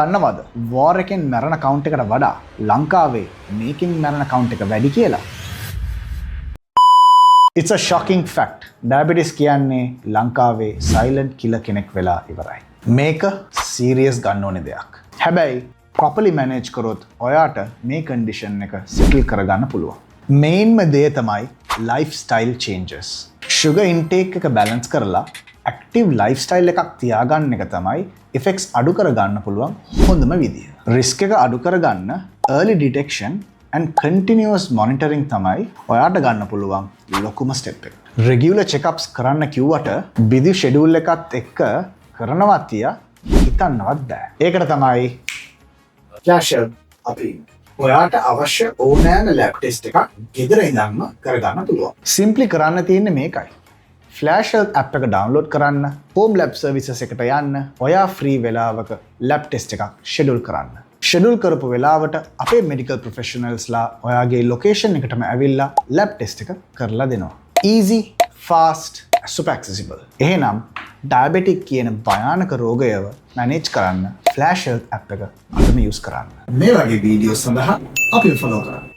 දන්නවද වෝර් එකෙන් මැරෙන කවුන්ට් එකට වඩා ලංකාවේ මේකින් මැරෙන කවුන්ට් එක වැඩි කියලා? It's a shocking fact. Diabetes කියන්නේ ලංකාවේ silent killer කෙනෙක් වෙලා ඉවරයි. මේක serious ගන්න ඕනේ දෙයක්. හැබැයි properly manage කරොත් ඔයාට මේ condition එක settle කරගන්න පුළුවන්. Mainම දේ තමයි lifestyle changes. Sugar intake එක balance කරලා active lifestyle එකක් තියාගන්න එක තමයි effects අඩු කරගන්න පුළුවන් හොඳම විදිය. Risk එක අඩු කරගන්න early detection and continuous monitoring තමයි ඔයාට ගන්න පුළුවන් ලොකුම step එක. Regular checkups කරන්න කිව්වට busy schedule එකත් එක්ක කරනවා තියා හිතන්නවත් බෑ. ඒකට තමයි Casual අපි ඔයාට අවශ්‍ය ඕනෑම lab test එකක් ගෙදර ඉඳන්ම කරගන්න පුළුවන්. Simply කරන්න තියෙන්නේ මේකයි. Flash Health app එක download කරන්න, home lab services එකට යන්න, ඔයා free වෙලාවක lab test එකක් schedule කරන්න. Schedule කරපු වෙලාවට අපේ medical professionals ලා ඔයාගේ location එකටම ඇවිල්ලා lab test එක කරලා දෙනවා. Easy, fast, super accessible. එහෙනම් diabetic කියන භයානක රෝගයව manage කරන්න Flash Health app එක අදම use කරන්න. මේ වගේ videos සඳහා අපිව follow කරන්න.